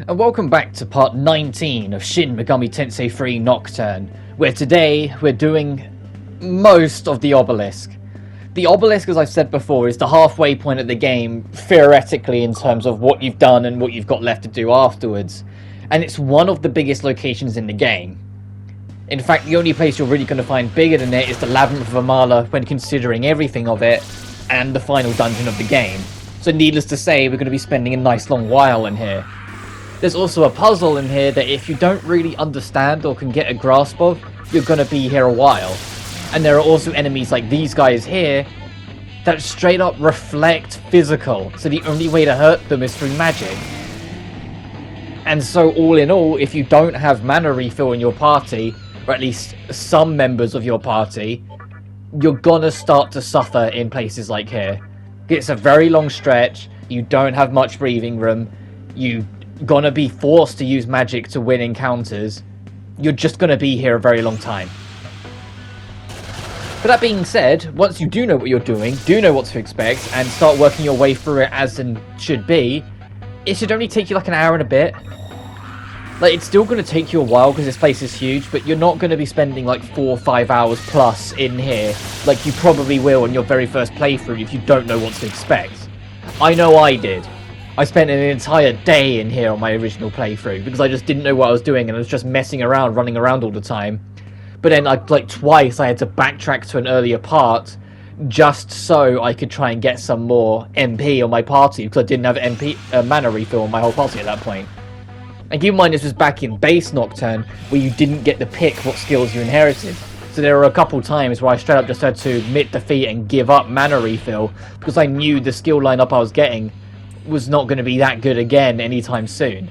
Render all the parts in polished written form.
And welcome back to part 19 of Shin Megami Tensei 3 Nocturne, where today we're doing most of the Obelisk. The Obelisk, as I've said before, is the halfway point of the game, theoretically, in terms of what you've done and what you've got left to do afterwards. And it's one of the biggest locations in the game. In fact, the only place you're really going to find bigger than it is the Labyrinth of Amala when considering everything of it, and the final dungeon of the game. So needless to say, we're going to be spending a nice long while in here. There's also a puzzle in here that if you don't really understand or can get a grasp of, you're going to be here a while. And there are also enemies like these guys here that straight up reflect physical, so the only way to hurt them is through magic. And so all in all, if you don't have mana refill in your party, or at least some members of your party, you're gonna start to suffer in places like here. It's a very long stretch, you don't have much breathing room, you're gonna be forced to use magic to win encounters, you're just gonna be here a very long time. But that being said, once you do know what you're doing, do know what to expect, and start working your way through it as and should be, it should only take you like an hour and a bit. Like, it's still going to take you a while because this place is huge, but you're not going to be spending like 4 or 5 hours plus in here like you probably will on your very first playthrough if you don't know what to expect. I know I did. I spent an entire day in here on my original playthrough because I just didn't know what I was doing and I was just messing around, running around all the time. But then like twice I had to backtrack to an earlier part just so I could try and get some more MP on my party because I didn't have mana refill on my whole party at that point. And keep in mind this was back in base Nocturne where you didn't get to pick what skills you inherited. So there were a couple times where I straight up just had to admit defeat and give up mana refill because I knew the skill lineup I was getting was not going to be that good again anytime soon.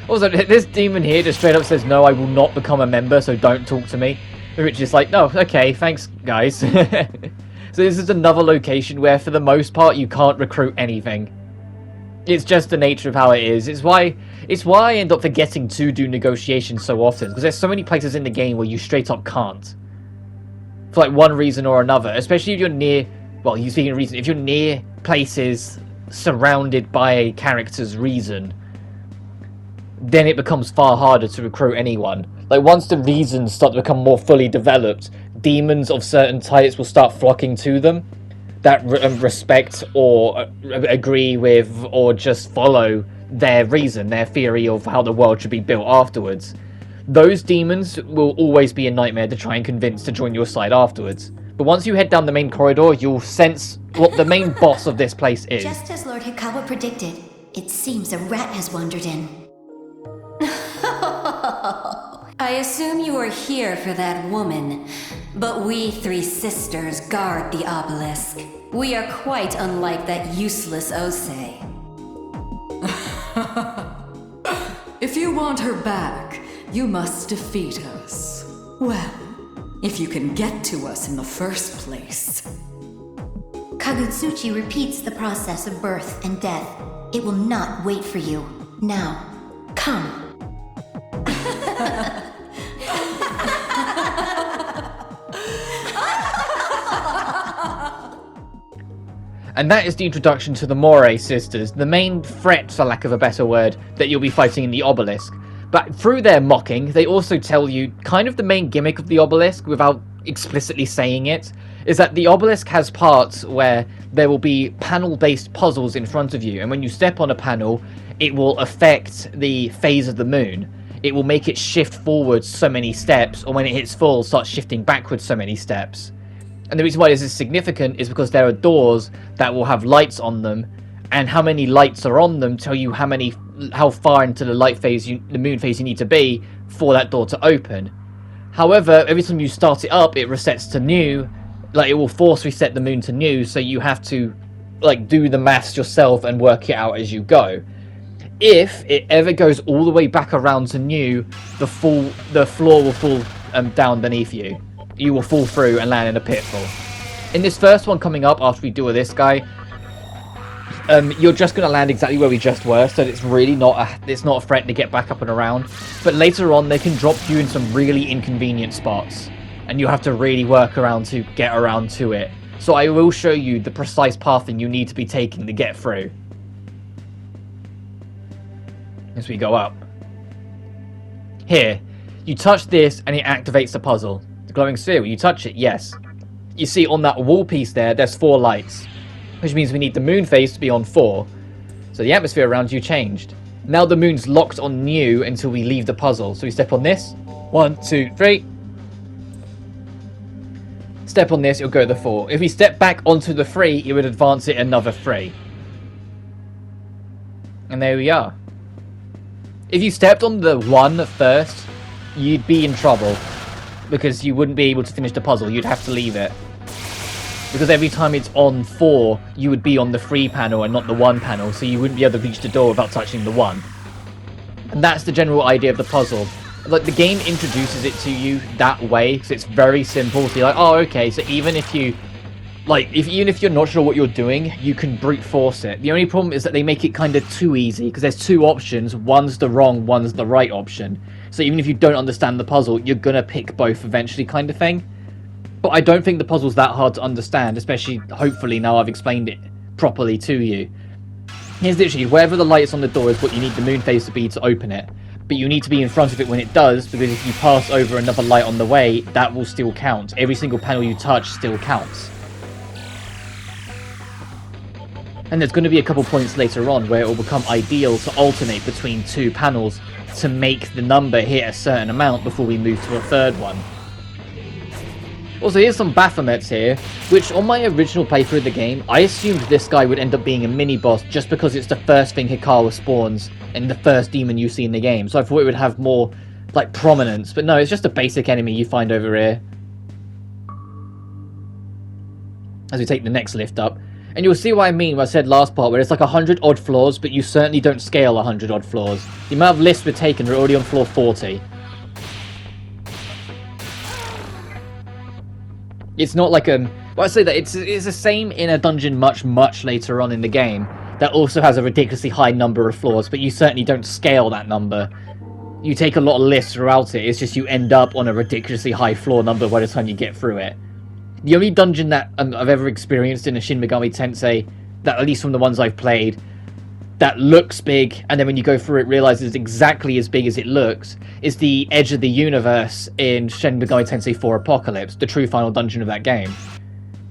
Also, this demon here just straight up says, no, I will not become a member, so don't talk to me. Which is like, no, okay, thanks, guys. So this is another location where, for the most part, you can't recruit anything. It's just the nature of how it is. It's why I end up forgetting to do negotiations so often, because there's so many places in the game where you straight up can't. For like one reason or another, especially if you're near, well, you speaking of reason, if you're near places surrounded by a character's reason, then it becomes far harder to recruit anyone. Like, once the reasons start to become more fully developed, demons of certain types will start flocking to them that respect or agree with or just follow their reason, their theory of how the world should be built afterwards. Those demons will always be a nightmare to try and convince to join your side afterwards. But once you head down the main corridor, you'll sense what the main boss of this place is. Just as Lord Hikawa predicted, it seems a rat has wandered in. I assume you are here for that woman, but we three sisters guard the obelisk. We are quite unlike that useless Osei. If you want her back, you must defeat us. Well, if you can get to us in the first place. Kagutsuchi repeats the process of birth and death. It will not wait for you. Now, come. And that is the introduction to the Moray sisters, the main threat, for lack of a better word, that you'll be fighting in the Obelisk. But through their mocking, they also tell you kind of the main gimmick of the Obelisk, without explicitly saying it, is that the Obelisk has parts where there will be panel-based puzzles in front of you, and when you step on a panel, it will affect the phase of the moon. It will make it shift forwards so many steps, or when it hits full, start shifting backwards so many steps. And the reason why this is significant is because there are doors that will have lights on them, and how many lights are on them tell you how far into the the moon phase you need to be for that door to open. However, every time you start it up, it resets to new. Like, it will force reset the moon to new, so you have to like do the maths yourself and work it out as you go. If it ever goes all the way back around to new, the floor will fall down beneath you. You will fall through and land in a pitfall. In this first one coming up after we deal with this guy, you're just going to land exactly where we just were, so it's really not a threat to get back up and around. But later on, they can drop you in some really inconvenient spots, and you have to really work around to get around to it. So I will show you the precise pathing you need to be taking to get through. As we go up. Here, you touch this and it activates the puzzle. The glowing sphere, will you touch it? Yes. You see on that wall piece there, there's 4 lights. Which means we need the moon phase to be on 4. So the atmosphere around you changed. Now the moon's locked on new until we leave the puzzle. So we step on this. 1, 2, 3. Step on this, it'll go to the 4. If we step back onto the 3, it would advance it another 3. And there we are. If you stepped on the 1 first, you'd be in trouble. Because you wouldn't be able to finish the puzzle. You'd have to leave it. Because every time it's on 4, you would be on the 3 panel and not the 1 panel. So you wouldn't be able to reach the door without touching the 1. And that's the general idea of the puzzle. Like, the game introduces it to you that way. So it's very simple. So you're like, oh, okay. So even if you... even if you're not sure what you're doing, you can brute force it. The only problem is that they make it kind of too easy, because there's 2 options. One's the wrong, one's the right option. So even if you don't understand the puzzle, you're gonna pick both eventually, kind of thing. But I don't think the puzzle's that hard to understand, especially, hopefully, now I've explained it properly to you. Here's literally, wherever the light is on the door is what you need the moon phase to be to open it. But you need to be in front of it when it does, because if you pass over another light on the way, that will still count. Every single panel you touch still counts. And there's going to be a couple points later on where it will become ideal to alternate between 2 panels to make the number hit a certain amount before we move to a 3rd one. Also, here's some Baphomets here, which on my original playthrough of the game, I assumed this guy would end up being a mini-boss just because it's the first thing Hikawa spawns and the first demon you see in the game. So I thought it would have more, like, prominence. But no, it's just a basic enemy you find over here. As we take the next lift up. And you'll see what I mean when I said last part, where it's like 100 odd floors, but you certainly don't scale 100 odd floors. The amount of lifts we're taking, we're already on floor 40. It's not like well, I say that it's the same in a dungeon much later on in the game that also has a ridiculously high number of floors, but you certainly don't scale that number. You take a lot of lifts throughout it, it's just you end up on a ridiculously high floor number by the time you get through it. The only dungeon that I've ever experienced in a Shin Megami Tensei, that at least from the ones I've played, that looks big, and then when you go through it realizes it's exactly as big as it looks, is the Edge of the Universe in Shin Megami Tensei 4 Apocalypse, the true final dungeon of that game.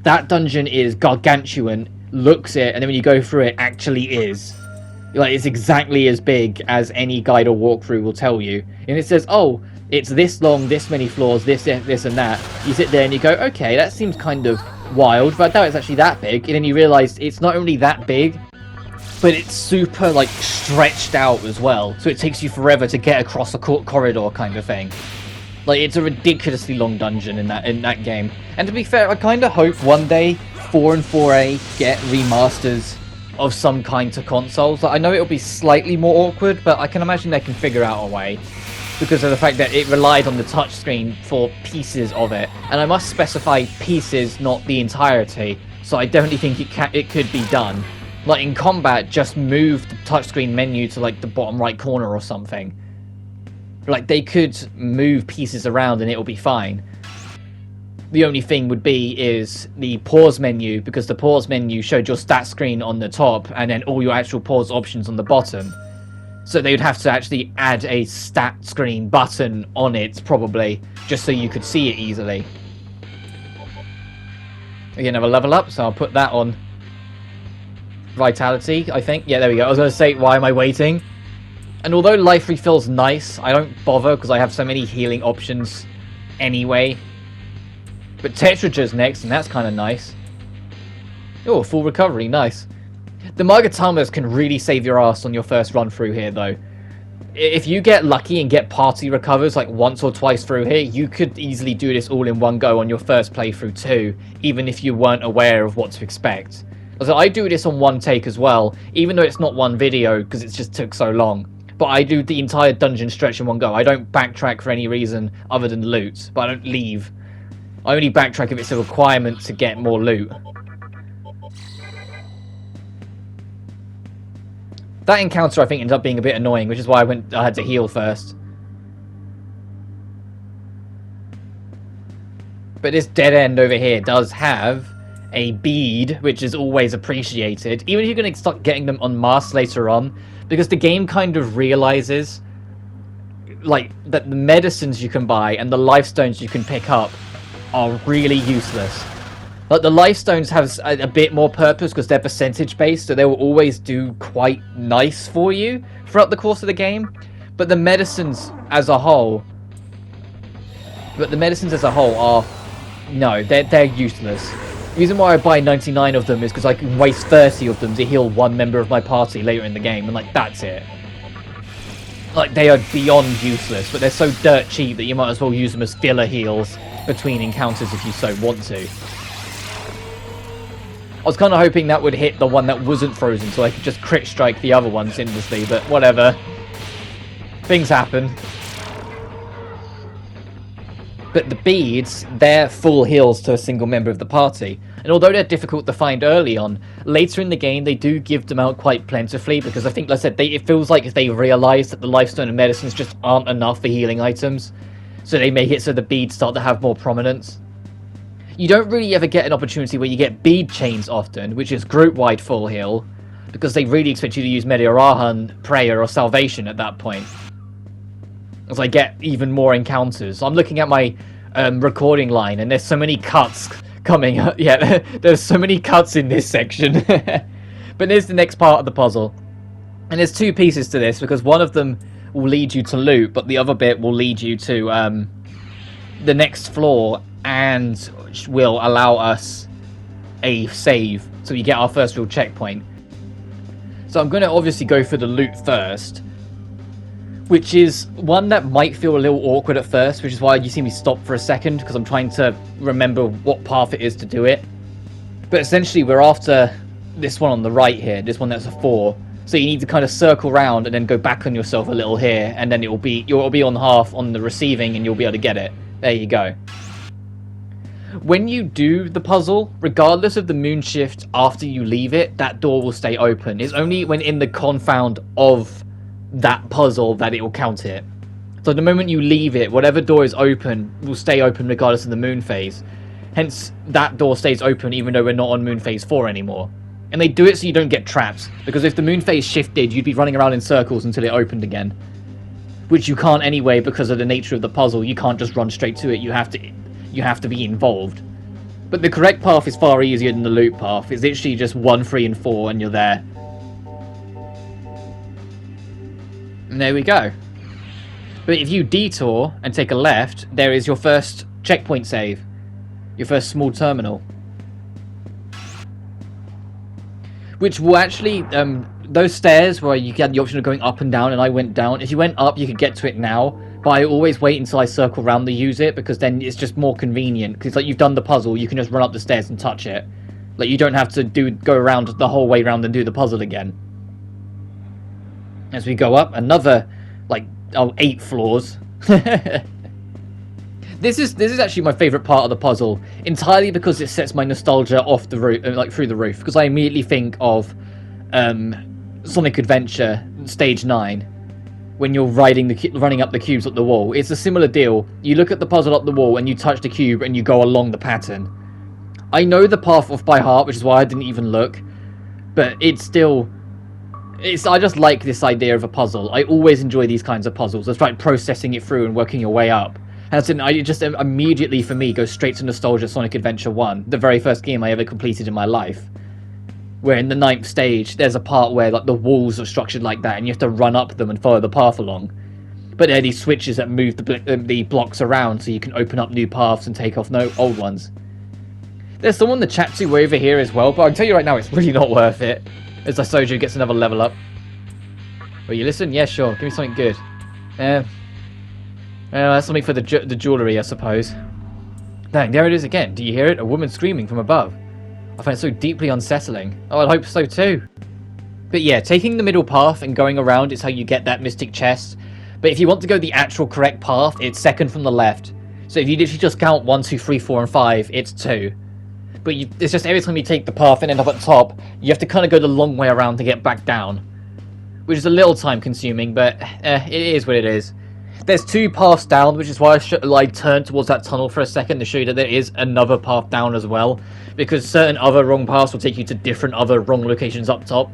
That dungeon is gargantuan, looks it, and then when you go through it, actually is. Like, it's exactly as big as any guide or walkthrough will tell you. And it says, oh, it's this long, this many floors, this and that. You sit there and you go, okay, that seems kind of wild, but I doubt it's actually that big. And then you realise it's not only that big, but it's super, like, stretched out as well. So it takes you forever to get across a corridor kind of thing. Like, it's a ridiculously long dungeon in that game. And to be fair, I kind of hope one day 4 and 4A get remasters of some kind to consoles. Like, I know it'll be slightly more awkward, but I can imagine they can figure out a way. Because of the fact that it relied on the touchscreen for pieces of it. And I must specify pieces, not the entirety. So I definitely think it could be done. Like, in combat, just move the touchscreen menu to, like, the bottom right corner or something. Like, they could move pieces around and it'll be fine. The only thing would be is the pause menu, because the pause menu showed your stat screen on the top and then all your actual pause options on the bottom. So they would have to actually add a stat screen button on it, probably, just so you could see it easily. Again, have a level up, so I'll put that on Vitality, I think. Yeah, there we go. I was going to say, why am I waiting? And although life refill's nice, I don't bother because I have so many healing options anyway. But Tetrager's next, and that's kind of nice. Oh, full recovery, nice. The Magatamas can really save your ass on your first run through here, though. If you get lucky and get party recovers like once or twice through here, you could easily do this all in one go on your first playthrough too, even if you weren't aware of what to expect. So I do this on one take as well, even though it's not one video because it just took so long. But I do the entire dungeon stretch in one go. I don't backtrack for any reason other than loot, but I don't leave. I only backtrack if it's a requirement to get more loot. That encounter, I think, ended up being a bit annoying, which is why I had to heal first. But this dead end over here does have a bead, which is always appreciated, even if you're going to start getting them en masse later on, because the game kind of realizes like that the medicines you can buy and the life stones you can pick up are really useless. Like the life stones have a bit more purpose because they're percentage based, so they will always do quite nice for you throughout the course of the game. But the medicines as a whole, are no, they're useless. The reason why I buy 99 of them is because I can waste 30 of them to heal one member of my party later in the game, and like that's it. Like they are beyond useless, but they're so dirt cheap that you might as well use them as filler heals between encounters if you so want to. I was kind of hoping that would hit the one that wasn't frozen so I could just crit strike the other ones endlessly, but whatever. Things happen. But the beads, they're full heals to a single member of the party. And although they're difficult to find early on, later in the game they do give them out quite plentifully, because I think, like I said, it feels like they realise that the lifestone and medicines just aren't enough for healing items. So they make it so the beads start to have more prominence. You don't really ever get an opportunity where you get bead chains often, which is group-wide full heal, because they really expect you to use Mediarahan, Prayer, or Salvation at that point. As I get even more encounters. I'm looking at my recording line, and there's so many cuts coming up. Yeah, there's so many cuts in this section. But here's the next part of the puzzle. And there's two pieces to this, because one of them will lead you to loot, but the other bit will lead you to the next floor, and will allow us a save, so we get our first real checkpoint. So I'm going to obviously go for the loot first, which is one that might feel a little awkward at first, which is why you see me stop for a second, because I'm trying to remember what path it is to do it. But essentially we're after this one on the right here, this one that's a 4. So you need to kind of circle around and then go back on yourself a little here, and then you'll be on half on the receiving and you'll be able to get it. There you go. When you do the puzzle, regardless of the moon shift after you leave it, that door will stay open. It's only when in the confound of that puzzle that it will count it. So the moment you leave it, whatever door is open will stay open regardless of the moon phase. Hence, that door stays open even though we're not on moon phase 4 anymore. And they do it so you don't get trapped, because if the moon phase shifted, you'd be running around in circles until it opened again. Which you can't anyway because of the nature of the puzzle. You can't just run straight to it, you have to be involved. But the correct path is far easier than the loot path. It's literally just 1, 3, and 4 and you're there. And there we go. But if you detour and take a left, there is your first checkpoint save. Your first small terminal. Which will actually, those stairs where you get the option of going up and down, and I went down. If you went up, you could get to it now. But I always wait until I circle around to use it, because then it's just more convenient. Because like you've done the puzzle, you can just run up the stairs and touch it. Like you don't have to go around the whole way around and do the puzzle again. As we go up, another, 8 floors. This is actually my favourite part of the puzzle, entirely because it sets my nostalgia off the roof, through the roof. Because I immediately think of Sonic Adventure Stage 9, when you're running up the cubes up the wall. It's a similar deal. You look at the puzzle up the wall and you touch the cube and you go along the pattern. I know the path off by heart, which is why I didn't even look, but it's still... I just like this idea of a puzzle. I always enjoy these kinds of puzzles. It's like processing it through and working your way up. And I just immediately, for me, go straight to nostalgia Sonic Adventure 1, the very first game I ever completed in my life. Where in the 9th stage, there's a part where the walls are structured like that, and you have to run up them and follow the path along. But there are these switches that move the blocks around, so you can open up new paths and take off old ones. There's someone to chat to over here as well, but I can tell you right now, it's really not worth it. As Soju gets another level up. Will you listen? Yeah, sure. Give me something good. That's something for the jewellery, I suppose. Dang, there it is again. Do you hear it? A woman screaming from above. I find it so deeply unsettling. Oh, I hope so too. But yeah, taking the middle path and going around is how you get that mystic chest. But if you want to go the actual correct path, it's second from the left. So if you literally just count 1, 2, 3, 4, and 5, it's 2. But it's just every time you take the path and end up at the top, you have to kind of go the long way around to get back down. Which is a little time consuming, but it is what it is. There's 2 paths down, which is why I turned towards that tunnel for a second to show you that there is another path down as well, because certain other wrong paths will take you to different other wrong locations up top.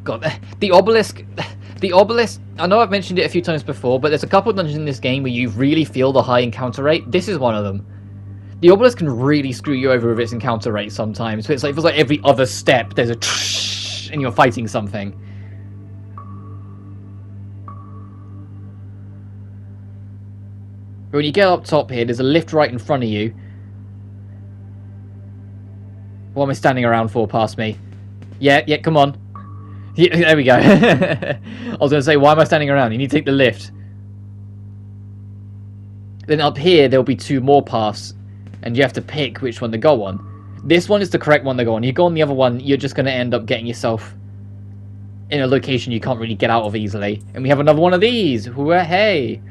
God, the obelisk, I know I've mentioned it a few times before, but there's a couple of dungeons in this game where you really feel the high encounter rate. This is one of them. The obelisk can really screw you over with its encounter rate sometimes. So it feels like every other step there's a tsh, and you're fighting something. But when you get up top here, there's a lift right in front of you. What am I standing around for past me? Yeah, come on. Yeah, there we go. I was going to say, why am I standing around? You need to take the lift. Then up here, there'll be 2 more paths. And you have to pick which one to go on. This one is the correct one to go on. You go on the other one, you're just going to end up getting yourself in a location you can't really get out of easily. And we have another one of these. Hey.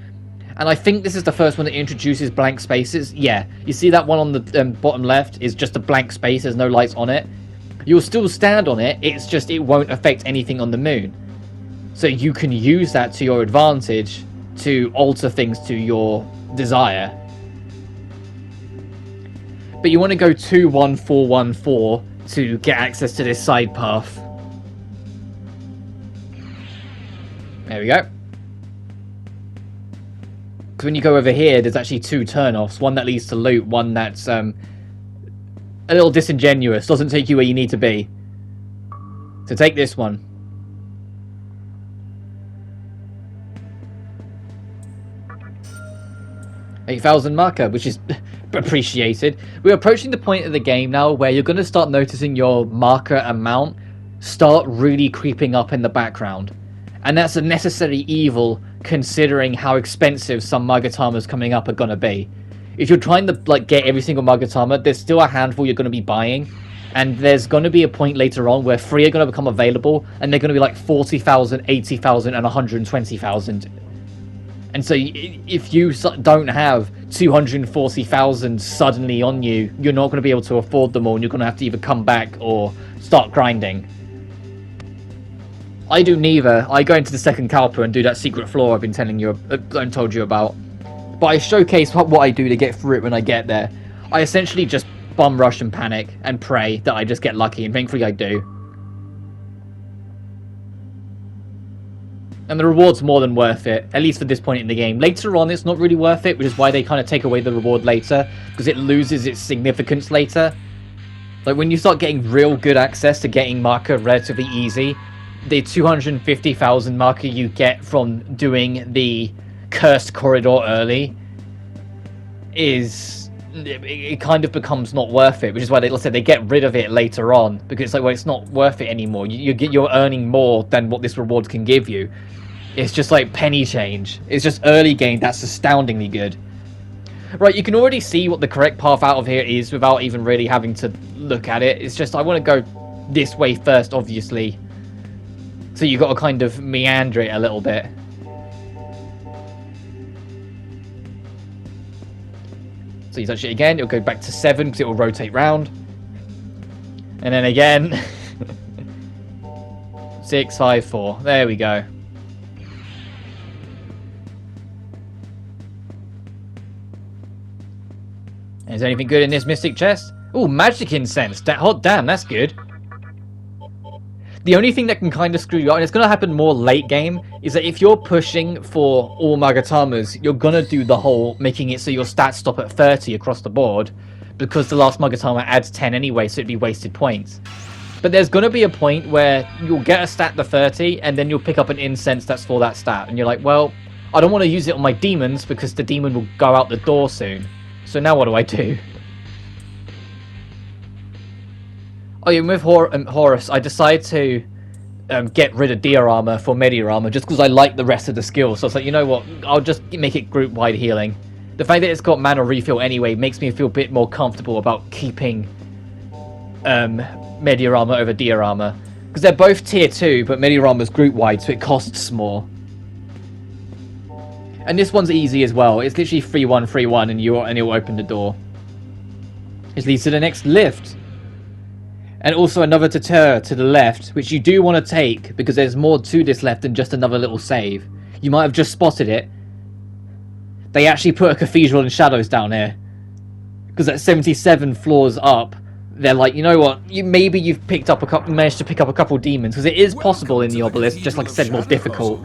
And I think this is the first one that introduces blank spaces. Yeah, you see that one on the bottom left is just a blank space. There's no lights on it. You'll still stand on it. It's just it won't affect anything on the moon. So you can use that to your advantage to alter things to your desire. But you want to go 21414 to get access to this side path. There we go. Because when you go over here, there's actually 2 turn-offs. One that leads to loot, one that's a little disingenuous. Doesn't take you where you need to be. So take this one. 8,000 marker, which is appreciated. We're approaching the point of the game now where you're going to start noticing your marker amount start really creeping up in the background. And that's a necessary evil considering how expensive some Magatamas coming up are going to be. If you're trying to get every single Magatama, there's still a handful you're going to be buying. And there's going to be a point later on where 3 are going to become available, and they're going to be like 40,000, 80,000, and 120,000. And so if you don't have 240,000 suddenly on you, you're not going to be able to afford them all, and you're going to have to either come back or start grinding. I do neither. I go into the second Kalpa and do that secret floor I've been telling you, told you about. But I showcase what I do to get through it when I get there. I essentially just bum rush and panic and pray that I just get lucky, and thankfully I do. And the reward's more than worth it, at least for this point in the game. Later on, it's not really worth it, which is why they kind of take away the reward later, because it loses its significance later. Like, when you start getting real good access to getting marker relatively easy, the 250,000 marker you get from doing the cursed corridor early is... it kind of becomes not worth it, which is why let's say they get rid of it later on, because it's like, well, it's not worth it anymore. You're earning more than what this reward can give you. It's just like penny change. It's just early game that's astoundingly good. Right, you can already see what the correct path out of here is without even really having to look at it. It's just I want to go this way first, obviously. So you got to kind of meander it a little bit. So you touch it again, it'll go back to 7 because it will rotate round. And then again. 6, 5, 4. There we go. Is there anything good in this mystic chest? Ooh, magic incense. Hot damn, that's good. The only thing that can kind of screw you up, and it's going to happen more late game, is that if you're pushing for all Magatamas, you're going to do the whole making it so your stats stop at 30 across the board, because the last Magatama adds 10 anyway, so it'd be wasted points. But there's going to be a point where you'll get a stat to 30, and then you'll pick up an incense that's for that stat, and you're like, well, I don't want to use it on my demons, because the demon will go out the door soon. So now what do? Oh yeah, with Horus, I decided to get rid of Deer Armor for Meteor Armor just because I like the rest of the skills. So it's like, you know what, I'll just make it group-wide healing. The fact that it's got mana refill anyway makes me feel a bit more comfortable about keeping Meteor Armor over Deer Armor. Because they're both tier 2, but Meteor Armor's group-wide, so it costs more. And this one's easy as well. It's literally 3-1, 3-1, and it'll open the door. This leads to the next lift. And also another Tater to the left, which you do want to take, because there's more to this left than just another little save. You might have just spotted it. They actually put a Cathedral in Shadows down here. Because at 77 floors up, they're like, you know what, maybe you've managed to pick up a couple demons, because it is possible in the Obelisk, just like I said, more difficult.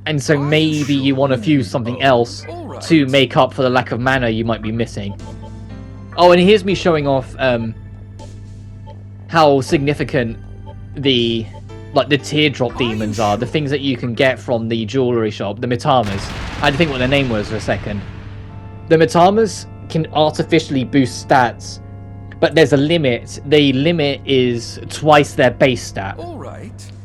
And so maybe you want to fuse something else to make up for the lack of mana you might be missing. Oh, and here's me showing off how significant the teardrop demons are, the things that you can get from the jewelry shop, the Mitamas. I had to think what their name was for a second. The Mitamas can artificially boost stats, but there's a limit. The limit is twice their base stat,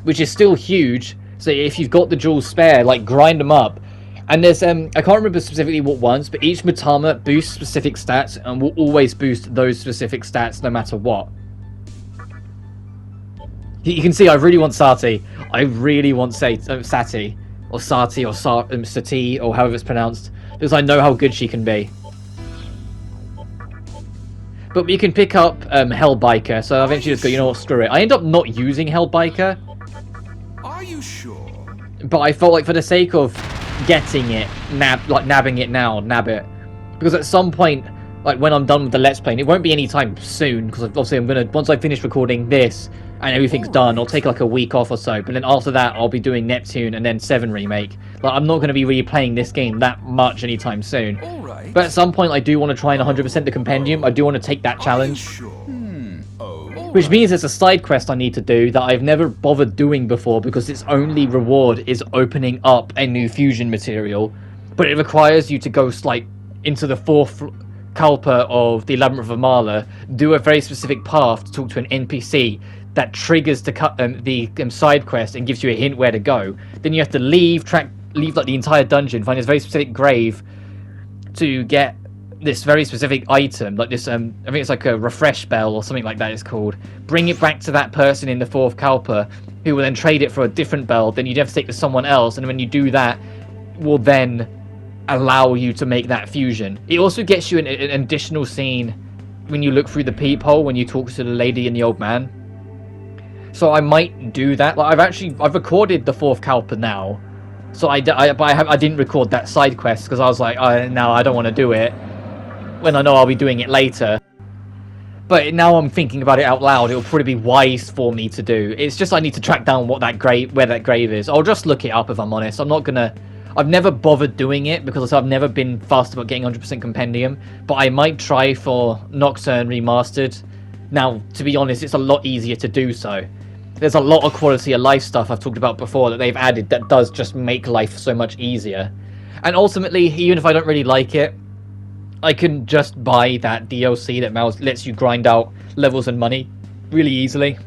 which is still huge. So if you've got the jewels spare, like, grind them up. And there's I can't remember specifically what ones, but each Mitama boosts specific stats and will always boost those specific stats no matter what. You can see I really want Sati. I really want Sati, or Sati, or Sati, or however it's pronounced, because I know how good she can be. But you can pick up Hellbiker, so I eventually just go, you know what, screw it. I end up not using Hellbiker. Are you sure? But I felt like for the sake of getting it, nabbing it now, nab it. Because at some point, like when I'm done with the Let's Play, and it won't be anytime soon, because obviously once I finish recording this, and everything's done, I'll take like a week off or so, but then after that I'll be doing Neptune and then 7 Remake. Like, I'm not going to be replaying this game that much anytime soon. But at some point I do want to try and 100% the compendium. I do want to take that challenge. Which means there's a side quest I need to do that I've never bothered doing before, because its only reward is opening up a new fusion material. But it requires you to go like into the 4th Kalpa of the Labyrinth of Amala, do a very specific path to talk to an NPC that triggers the side quest and gives you a hint where to go. Then you have to leave like the entire dungeon, find this very specific grave to get this very specific item, like this I think it's like a refresh bell or something like that it's called. Bring it back to that person in the 4th Kalpa, who will then trade it for a different bell. Then you'd have to take it to someone else, and when you do that, will then allow you to make that fusion. It also gets you an additional scene when you look through the peephole when you talk to the lady and the old man. So I might do that. Like, I've recorded the 4th Kalpa now, so I didn't record that side quest because I was like, no, I don't want to do it when I know I'll be doing it later. But now I'm thinking about it out loud, it'll probably be wise for me to do. It's just I need to track down where that grave is. I'll just look it up if I'm honest. I've never bothered doing it because I've never been fast about getting 100% compendium, but I might try for Nocturne Remastered. Now, to be honest, it's a lot easier to do so. There's a lot of quality of life stuff I've talked about before that they've added that does just make life so much easier. And ultimately, even if I don't really like it, I can just buy that DLC that lets you grind out levels and money really easily.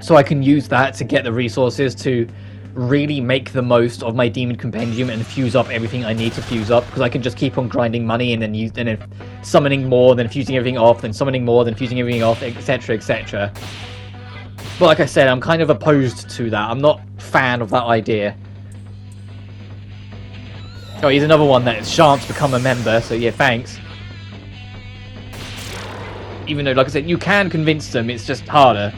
So I can use that to get the resources to really make the most of my Demon Compendium and fuse up everything I need to fuse up, because I can just keep on grinding money and then summoning more, then fusing everything off, then summoning more, then fusing everything off, etc, etc. But like I said, I'm kind of opposed to that. I'm not a fan of that idea. Oh, here's another one that shan't become a member, so yeah, thanks. Even though, like I said, you can convince them, it's just harder.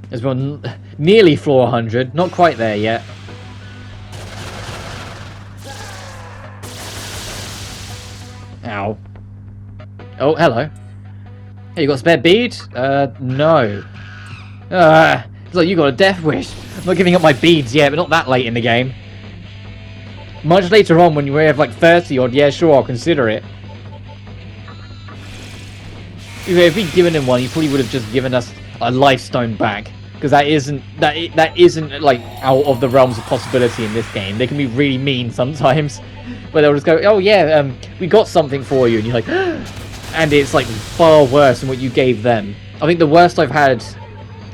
There's one nearly floor 100, not quite there yet. Ow. Oh, hello. Hey, you got a spare bead? No. It's like you got a death wish. I'm not giving up my beads yet, but not that late in the game. Much later on, when you have like 30 odd, yeah, sure, I'll consider it. If we'd given him one, he probably would have just given us a life stone back, because that isn't like out of the realms of possibility in this game. They can be really mean sometimes, where they'll just go, oh yeah, we got something for you, and you're like, and it's like far worse than what you gave them. I think the worst I've had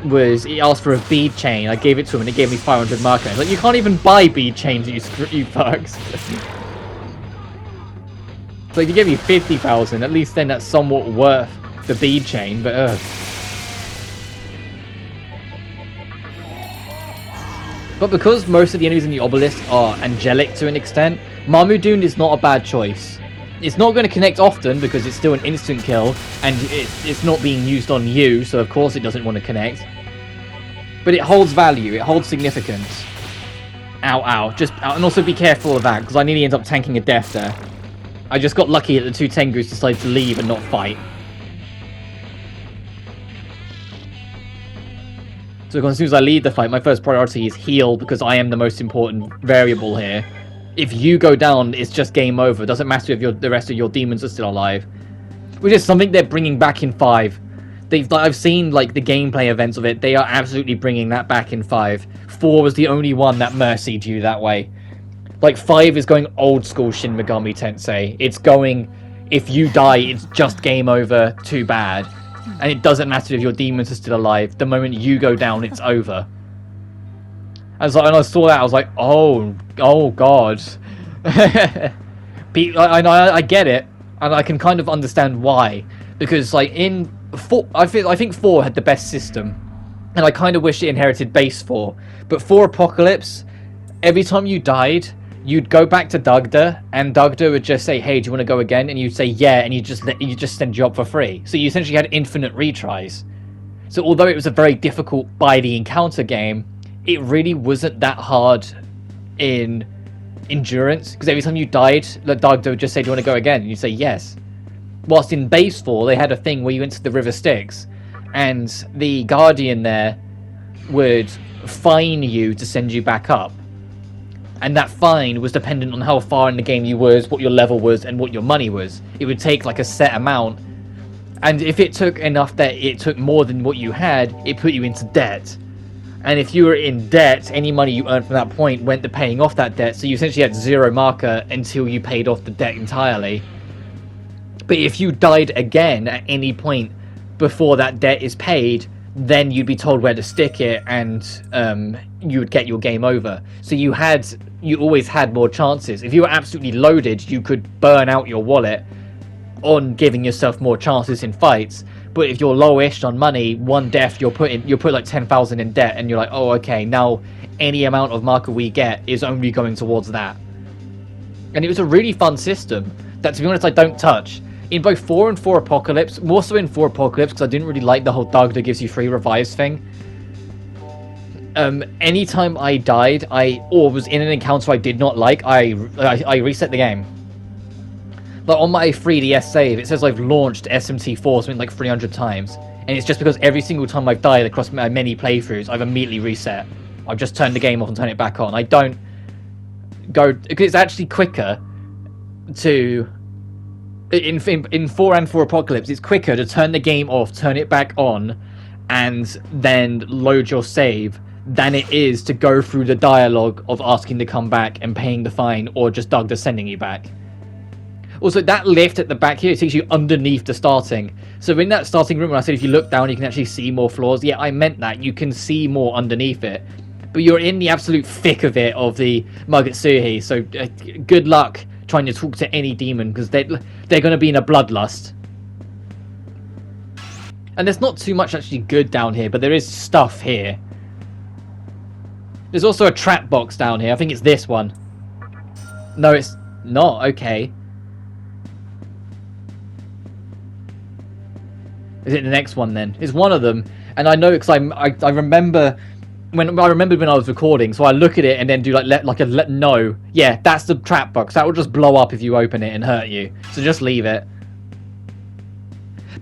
was he asked for a bead chain. I gave it to him and it gave me 500 marker. Like, you can't even buy bead chains, you fucks. It's like, you gave me 50,000, at least then that's somewhat worth the bead chain, but But because most of the enemies in the Obelisk are angelic to an extent, Marmudun is not a bad choice. It's not going to connect often because it's still an instant kill, and it's not being used on you, so of course it doesn't want to connect. But it holds value, it holds significance. Ow, ow. And also be careful of that, because I nearly end up tanking a death there. I just got lucky that the two Tengus decided to leave and not fight. So as soon as I leave the fight, my first priority is heal, because I am the most important variable here. If you go down, it's just game over. It doesn't matter if the rest of your demons are still alive. Which is something they're bringing back in 5. I've seen like the gameplay events of it. They are absolutely bringing that back in 5. 4 was the only one that mercied you that way. Like 5 is going old school Shin Megami Tensei. It's going, if you die, it's just game over, too bad. And it doesn't matter if your demons are still alive. The moment you go down, it's over. And I saw that, I was like, oh god. I get it, and I can kind of understand why. Because like in 4, I think 4 had the best system, and I kind of wish it inherited base 4. But 4 Apocalypse, every time you died, you'd go back to Dugda, and Dugda would just say, hey, do you want to go again? And you'd say yeah, and you just send you up for free. So you essentially had infinite retries. So although it was a very difficult by the encounter game, it really wasn't that hard in endurance, because every time you died, the Dugda would just say, do you want to go again? And you'd say yes. Whilst in base 4, they had a thing where you went to the River Styx, and the Guardian there would fine you to send you back up. And that fine was dependent on how far in the game you was, what your level was, and what your money was. It would take like a set amount, and if it took enough that it took more than what you had, it put you into debt. And if you were in debt, any money you earned from that point went to paying off that debt, so you essentially had 0 marker until you paid off the debt entirely. But if you died again at any point before that debt is paid, then you'd be told where to stick it, and you would get your game over. So you always had more chances. If you were absolutely loaded, you could burn out your wallet on giving yourself more chances in fights. But if you're lowish on money, one death, you'll put like 10,000 in debt, and you're like, oh, okay, now any amount of marker we get is only going towards that. And it was a really fun system that, to be honest, I don't touch. In both 4 and 4 Apocalypse, more so in 4 Apocalypse, because I didn't really like the whole Dugda gives you free revives thing. Anytime I died, or was in an encounter I did not like, I reset the game. Like on my 3DS save, it says I've launched SMT4 something like 300 times. And it's just because every single time I've died across my many playthroughs, I've immediately reset. I've just turned the game off and turned it back on. I don't go, because it's actually quicker to, in 4 and 4 Apocalypse, it's quicker to turn the game off, turn it back on, and then load your save, than it is to go through the dialogue of asking to come back and paying the fine, or just Dugda sending you back. Also, that lift at the back here, it takes you underneath the starting. So in that starting room, when I said if you look down, you can actually see more floors. Yeah, I meant that. You can see more underneath it. But you're in the absolute thick of it, of the Mugetsuhi. So good luck trying to talk to any demon, because they're going to be in a bloodlust. And there's not too much actually good down here, but there is stuff here. There's also a trap box down here. I think it's this one. No, it's not. Okay. Is it the next one then? It's one of them, and I know because I remember when I was recording, so I look at it and then do no. Yeah, that's the trap box. That will just blow up if you open it and hurt you. So just leave it.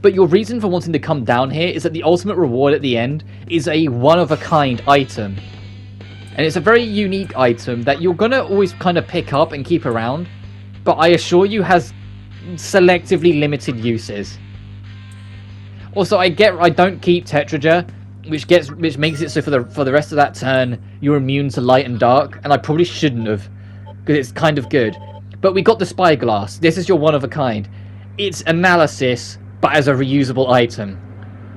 But your reason for wanting to come down here is that the ultimate reward at the end is a one-of-a-kind item. And it's a very unique item that you're going to always kind of pick up and keep around, but I assure you has selectively limited uses. Also, I don't keep Tetraja, which makes it so for the rest of that turn you're immune to light and dark, and I probably shouldn't have, because it's kind of good. But we got the Spyglass. This is your one-of-a-kind. It's analysis, but as a reusable item,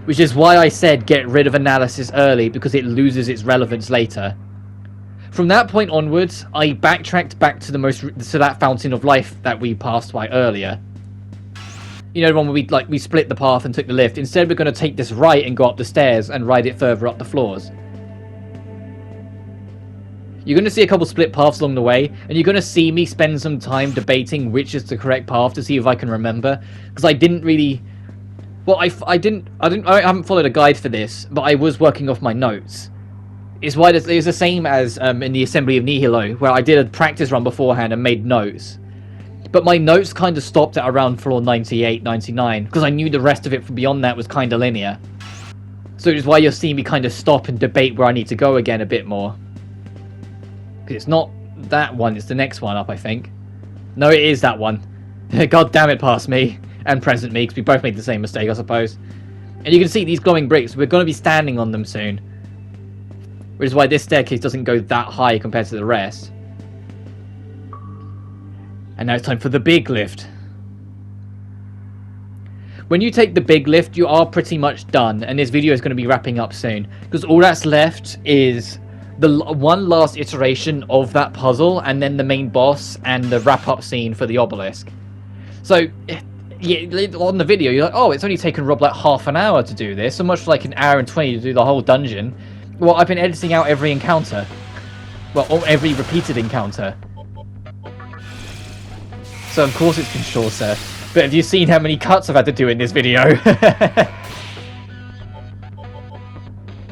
which is why I said get rid of analysis early, because it loses its relevance later. From that point onwards, I backtracked back to that Fountain of Life that we passed by earlier. You know, the one where we split the path and took the lift. Instead, we're going to take this right and go up the stairs and ride it further up the floors. You're going to see a couple split paths along the way, and you're going to see me spend some time debating which is the correct path to see if I can remember, because I didn't really... Well, I haven't followed a guide for this, but I was working off my notes. It's why it's the same as in the Assembly of Nihilo, where I did a practice run beforehand and made notes. But my notes kind of stopped at around floor 98, 99, because I knew the rest of it from beyond that was kind of linear. So it's why you'll see me kind of stop and debate where I need to go again a bit more. Because it's not that one, it's the next one up, I think. No, it is that one. God damn it, past me. And present me, because we both made the same mistake, I suppose. And you can see these glowing bricks, we're going to be standing on them soon. Which is why this staircase doesn't go that high compared to the rest. And now it's time for the big lift. When you take the big lift, you are pretty much done, and this video is going to be wrapping up soon. Because all that's left is the one last iteration of that puzzle, and then the main boss, and the wrap-up scene for the Obelisk. So... yeah, on the video, you're like, oh, it's only taken Rob like half an hour to do this, so much like an hour and 20 to do the whole dungeon. Well, I've been editing out every encounter. Well, every repeated encounter. So, of course it's been shorter. But have you seen how many cuts I've had to do in this video?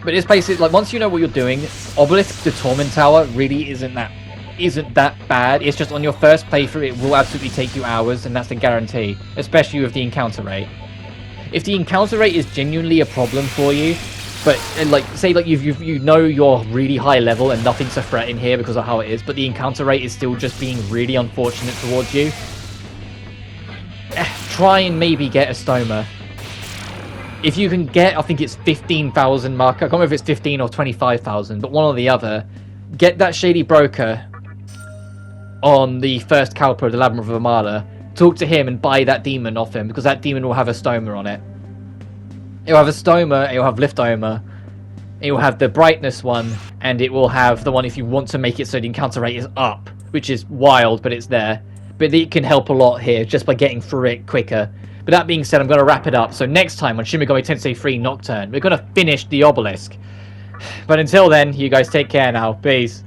But it's basically, like, once you know what you're doing, Obelisk to Torment-Tower really isn't that bad. It's just on your first playthrough it will absolutely take you hours, and that's a guarantee, especially with the encounter rate. If the encounter rate is genuinely a problem for you, but like say like you know you're really high level and nothing's a threat in here because of how it is, but the encounter rate is still just being really unfortunate towards you, try and maybe get a stoma. If you can get, I think it's 15,000 mark, I can't remember if it's 15 or 25,000, but one or the other, get that Shady Broker on the first Cowper, the Labyrinth of Amala, talk to him and buy that demon off him, because that demon will have a stoma on it. It will have a stoma, it will have Liftoma, it will have the brightness one, and it will have the one if you want to make it so the encounter rate is up, which is wild, but it's there. But it can help a lot here, just by getting through it quicker. But that being said, I'm going to wrap it up, so next time on Shin Megami Tensei 3 Nocturne, we're going to finish the Obelisk. But until then, you guys take care now, peace.